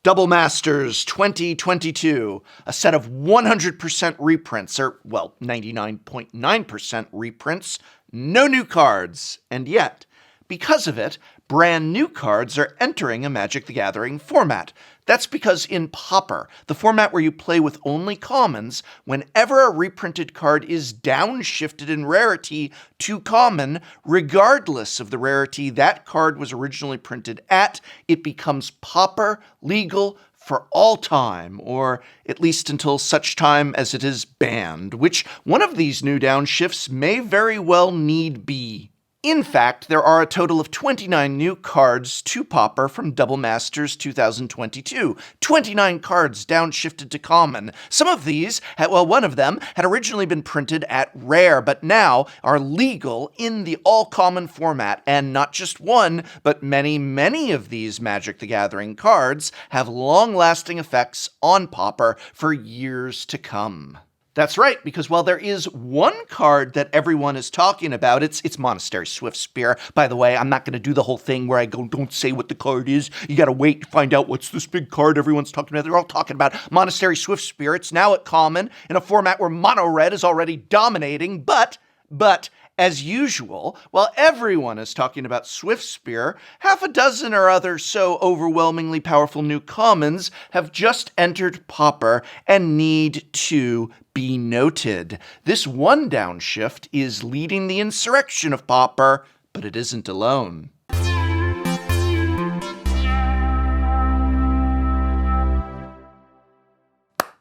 Double Masters 2022, a set of 100% reprints, or, well, 99.9% reprints, no new cards, and yet, because of it, brand new cards are entering a Magic the Gathering format. That's because in Pauper, the format where you play with only commons, whenever a reprinted card is downshifted in rarity to common, regardless of the rarity that card was originally printed at, it becomes Pauper legal for all time, or at least until such time as it is banned, which one of these new downshifts may very well need be. In fact, there are a total of 29 new cards to Pauper from Double Masters 2022. 29 cards downshifted to common. Some of these, one of them, had originally been printed at rare, but now are legal in the all-common format. And not just one, but many of these Magic the Gathering cards have long-lasting effects on Pauper for years to come. That's right, because while there is one card that everyone is talking about, it's Monastery Swiftspear. By the way, I'm not going to do the whole thing where I go, don't say what the card is. You got to wait to find out what's this big card everyone's talking about. They're all talking about Monastery Swiftspear. It's now at common in a format where mono red is already dominating, but as usual, while everyone is talking about Swiftspear, half a dozen or other so overwhelmingly powerful new commons have just entered Pauper and need to be noted. This one downshift is leading the insurrection of Pauper, but it isn't alone.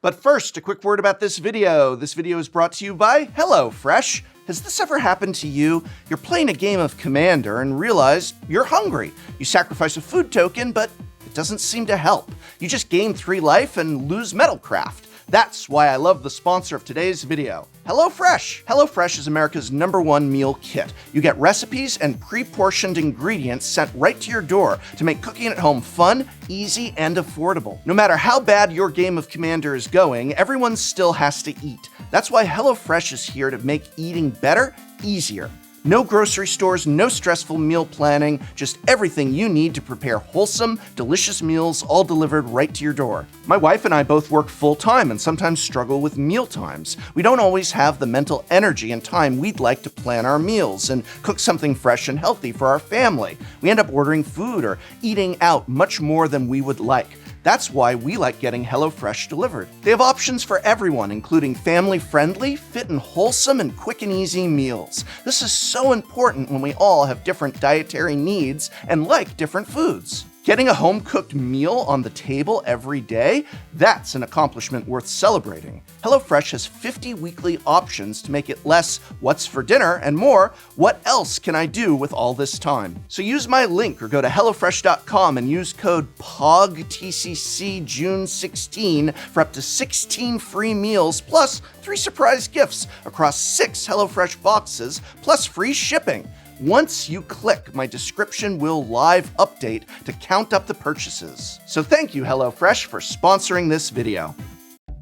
But first, a quick word about this video. This video is brought to you by HelloFresh. Has this ever happened to you? You're playing a game of Commander and realize you're hungry. You sacrifice a food token, but it doesn't seem to help. You just gain 3 life and lose Metalcraft. That's why I love the sponsor of today's video, HelloFresh. HelloFresh is America's #1 meal kit. You get recipes and pre-portioned ingredients sent right to your door to make cooking at home fun, easy, and affordable. No matter how bad your game of Commander is going, everyone still has to eat. That's why HelloFresh is here to make eating better, easier. No grocery stores, no stressful meal planning, just everything you need to prepare wholesome, delicious meals all delivered right to your door. My wife and I both work full-time and sometimes struggle with meal times. We don't always have the mental energy and time we'd like to plan our meals and cook something fresh and healthy for our family. We end up ordering food or eating out much more than we would like. That's why we like getting HelloFresh delivered. They have options for everyone, including family-friendly, fit and wholesome, and quick and easy meals. This is so important when we all have different dietary needs and like different foods. Getting a home-cooked meal on the table every day? That's an accomplishment worth celebrating. HelloFresh has 50 weekly options to make it less what's for dinner and more what else can I do with all this time. So use my link or go to HelloFresh.com and use code POGTCCJune16 for up to 16 free meals plus 3 surprise gifts across 6 HelloFresh boxes plus free shipping. Once you click, my description will live update to count up the purchases. So thank you, HelloFresh, for sponsoring this video.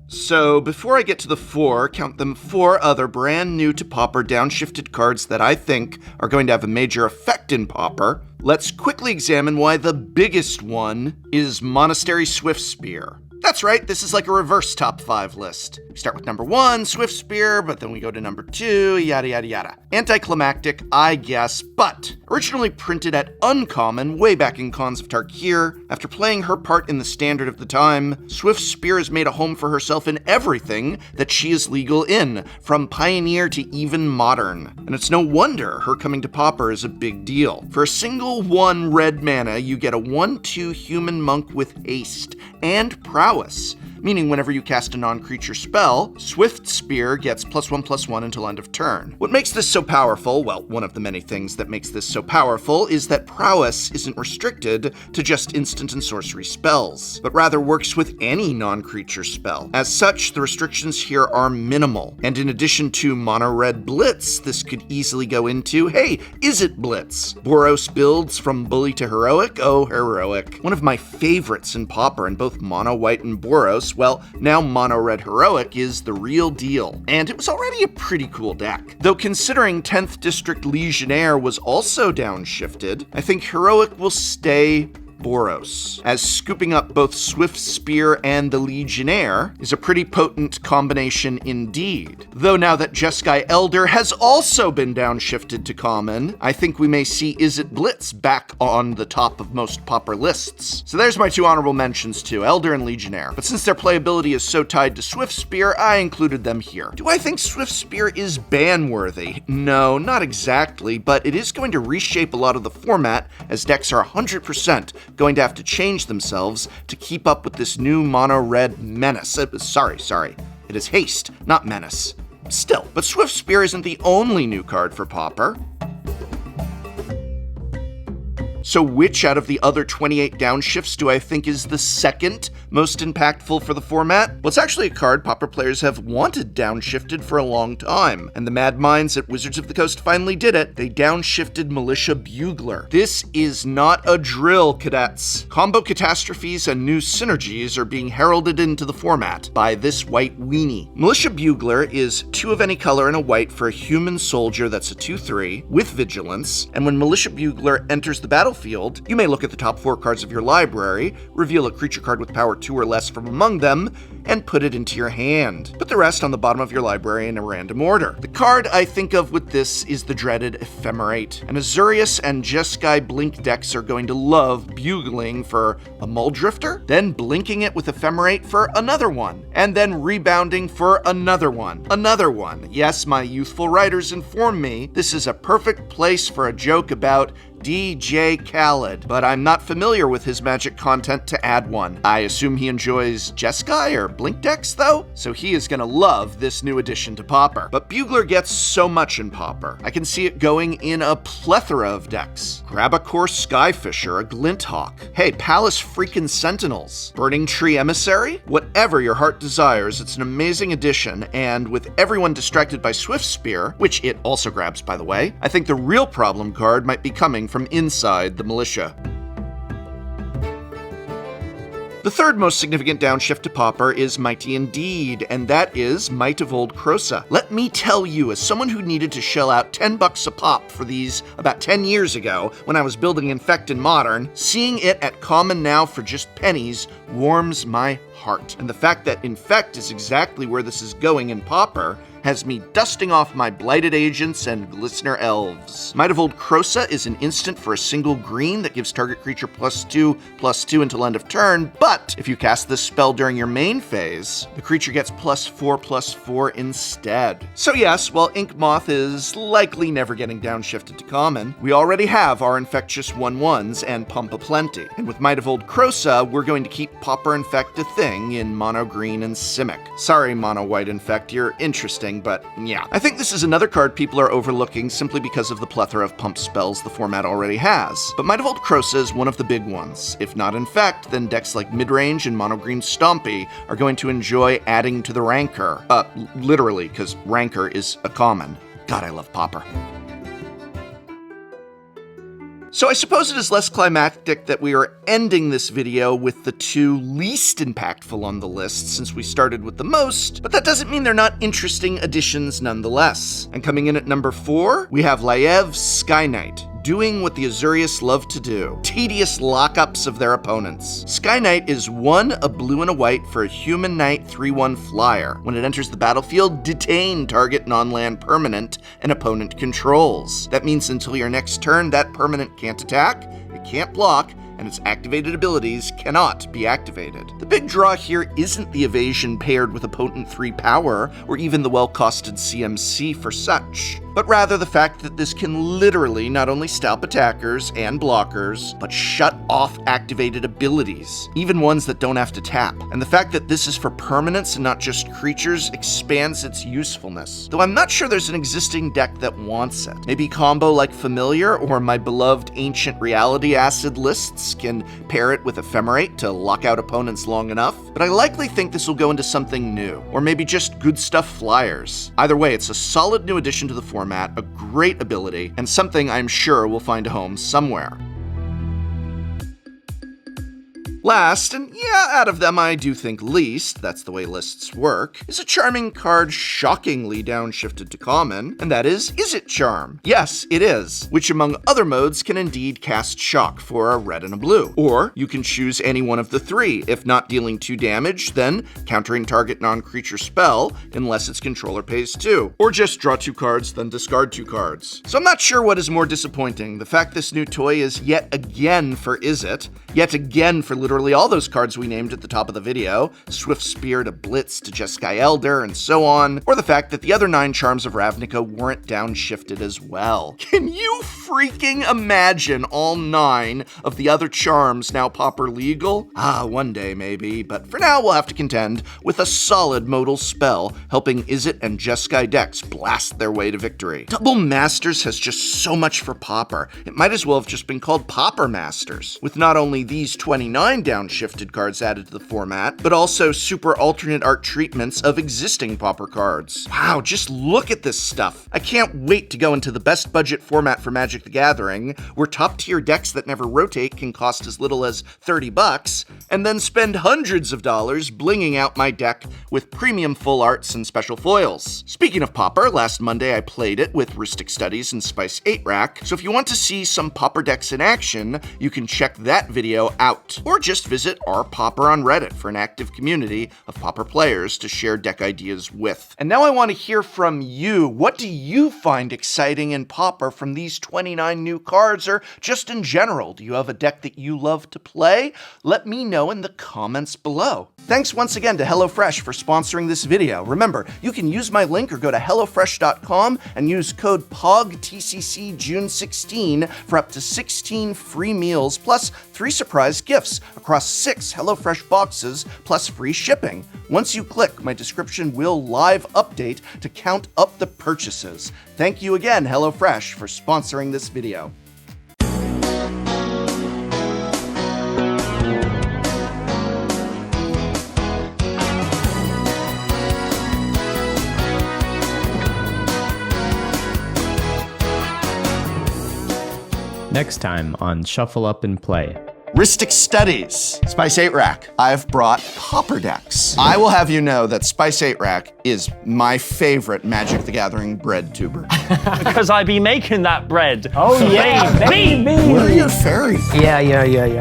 So before I get to the 4 other brand new to Pauper downshifted cards that I think are going to have a major effect in Pauper, let's quickly examine why the biggest one is Monastery Swiftspear. That's right, this is like a reverse top 5 list. We start with number 1, Swiftspear, but then we go to number 2, yada yada yada. Anticlimactic, I guess, but originally printed at Uncommon way back in Khans of Tarkir, after playing her part in the standard of the time, Swiftspear has made a home for herself in everything that she is legal in, from Pioneer to even Modern. And it's no wonder her coming to Pauper is a big deal. For a single 1 red mana, you get a 1/2 human monk with haste and prowess, meaning whenever you cast a non-creature spell, Swiftspear gets +1/+1 until end of turn. What makes this so powerful, well, one of the many things that makes this so powerful is that prowess isn't restricted to just instant and sorcery spells, but rather works with any non-creature spell. As such, the restrictions here are minimal, and in addition to mono-red Blitz, this could easily go into, hey, is it Blitz? Boros builds from Bully to Heroic? Oh, Heroic. One of my favorites in Pauper in both mono-white and Boros. Well, now Mono Red Heroic is the real deal, and it was already a pretty cool deck. Though considering 10th District Legionnaire was also downshifted, I think Heroic will stay Boros, as scooping up both Swiftspear and the Legionnaire is a pretty potent combination indeed. Though now that Jeskai Elder has also been downshifted to common, I think we may see Izzet Blitz back on the top of most Pauper lists. So there's my 2 honorable mentions too, Elder and Legionnaire. But since their playability is so tied to Swiftspear, I included them here. Do I think Swiftspear is ban-worthy? No, not exactly, but it is going to reshape a lot of the format, as decks are 100% going to have to change themselves to keep up with this new mono-red menace. Sorry. It is haste, not menace. Still, but Swiftspear isn't the only new card for Pauper. So which out of the other 28 downshifts do I think is the second most impactful for the format? Well, it's actually a card Pauper players have wanted downshifted for a long time, and the mad minds at Wizards of the Coast finally did it. They downshifted Militia Bugler. This is not a drill, cadets. Combo catastrophes and new synergies are being heralded into the format by this white weenie. Militia Bugler is 2 of any color and a white for a human soldier that's a 2/3 with vigilance, and when Militia Bugler enters the battlefield, you may look at the top 4 cards of your library, reveal a creature card with power 2 or less from among them, and put it into your hand. Put the rest on the bottom of your library in a random order. The card I think of with this is the dreaded Ephemerate. And Azurius and Jeskai Blink decks are going to love bugling for a Muldrifter, then blinking it with Ephemerate for another one, and then rebounding for another one. Yes, my youthful writers inform me this is a perfect place for a joke about DJ Khaled, but I'm not familiar with his Magic content to add one. I assume he enjoys Jeskai or Blink decks, though, so he is gonna love this new addition to Pauper. But Bugler gets so much in Pauper. I can see it going in a plethora of decks. Grabacore Skyfisher, a Glinthawk. Hey, Palace freaking Sentinels. Burning Tree Emissary? Whatever your heart desires, it's an amazing addition, and with everyone distracted by Swiftspear, which it also grabs by the way, I think the real problem card might be coming from inside the militia. The third most significant downshift to Pauper is Mighty Indeed, and that is Might of Old Crossa. Let me tell you, as someone who needed to shell out $10 a pop for these about 10 years ago when I was building Infect in Modern, seeing it at Common now for just pennies warms my heart. And the fact that Infect is exactly where this is going in Pauper has me dusting off my Blighted Agents and Glistener Elves. Might of Old Crossa is an instant for a single green that gives target creature +2/+2 until end of turn, but if you cast this spell during your main phase, the creature gets +4/+4 instead. So yes, while Ink Moth is likely never getting downshifted to common, we already have our Infectious 1/1s and Pump Aplenty. And with Might of Old Crossa, we're going to keep Pauper Infect a thing in Mono Green and Simic. Sorry, Mono White Infect, you're interesting, but yeah. I think this is another card people are overlooking simply because of the plethora of pump spells the format already has. But Might of Old Crossa is one of the big ones. If not Infect, then decks like Midrange and Mono Green Stompy are going to enjoy adding to the Rancor. Literally, because Rancor is a common. God, I love Pauper. So I suppose it is less climactic that we are ending this video with the 2 least impactful on the list since we started with the most, but that doesn't mean they're not interesting additions nonetheless. And coming in at number 4, we have Laev's Skynite, doing what the Azurius love to do. Tedious lockups of their opponents. Skynite is 1, a blue and a white for a human knight 3/1 flyer. When it enters the battlefield, detain target non-land permanent an opponent controls. That means until your next turn, that permanent can't attack, it can't block, and its activated abilities cannot be activated. The big draw here isn't the evasion paired with a potent 3 power, or even the well-costed CMC for such, but rather the fact that this can literally not only stop attackers and blockers, but shut off activated abilities, even ones that don't have to tap. And the fact that this is for permanents and not just creatures expands its usefulness. Though I'm not sure there's an existing deck that wants it. Maybe combo like Familiar or my beloved Ancient Reality Acid lists can pair it with Ephemerate to lock out opponents long enough, but I likely think this will go into something new, or maybe just good stuff flyers. Either way, it's a solid new addition to the format, a great ability, and something I'm sure will find a home somewhere. Last, and yeah, out of them I do think least, that's the way lists work, is a charming card shockingly downshifted to common, and that is It Charm? Yes, it is, which among other modes can indeed cast shock for a red and a blue. Or you can choose any one of the three. If not dealing 2 damage, then countering target non-creature spell, unless its controller pays 2. Or just draw 2 cards, then discard 2 cards. So I'm not sure what is more disappointing, the fact this new toy is yet again for It, yet again for literally all those cards we named at the top of the video, Swiftspear to Blitz to Jeskai Elder and so on, or the fact that the other 9 charms of Ravnica weren't downshifted as well. Can you freaking imagine all 9 of the other charms now Pauper legal? One day maybe, but for now we'll have to contend with a solid modal spell helping Izzet and Jeskai decks blast their way to victory. Double Masters has just so much for Pauper. It might as well have just been called Pauper Masters, with not only these 29 downshifted cards added to the format, but also super alternate art treatments of existing Pauper cards. Wow, just look at this stuff. I can't wait to go into the best budget format for Magic the Gathering, where top tier decks that never rotate can cost as little as $30, and then spend hundreds of dollars blinging out my deck with premium full arts and special foils. Speaking of Pauper, last Monday I played it with Rhystic Studies and Spice 8 Rack, so if you want to see some Pauper decks in action, you can check that video out. Or just visit our Pauper on Reddit for an active community of Pauper players to share deck ideas with. And now I want to hear from you. What do you find exciting in Pauper from these 29 new cards, or just in general? Do you have a deck that you love to play? Let me know in the comments below. Thanks once again to HelloFresh for sponsoring this video. Remember, you can use my link or go to HelloFresh.com and use code POGTCCJune16 for up to 16 free meals plus 3 surprise gifts across 6 HelloFresh boxes plus free shipping. Once you click, my description will live update to count up the purchases. Thank you again, HelloFresh, for sponsoring this video. Next time on Shuffle Up and Play. Rhystic Studies, Spice 8 Rack. I've brought Pauper decks. I will have you know that Spice 8 Rack is my favorite Magic the Gathering bread tuber. Because I be making that bread. Oh yeah, baby! Where are your fairies? Yeah,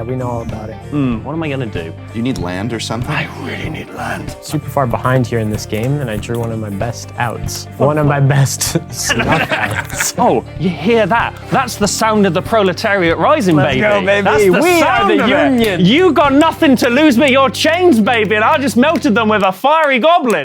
we know all about it. What am I gonna do? Do you need land or something? I really need land. Super far behind here in this game, and I drew one of my best outs. One of my best snuff outs. Oh, you hear that? That's the sound of the proletariat rising, Let's baby. go, baby. That's the We sound are the of it. union. You got nothing to lose but your chains, baby, and I just melted them with a fiery goblin.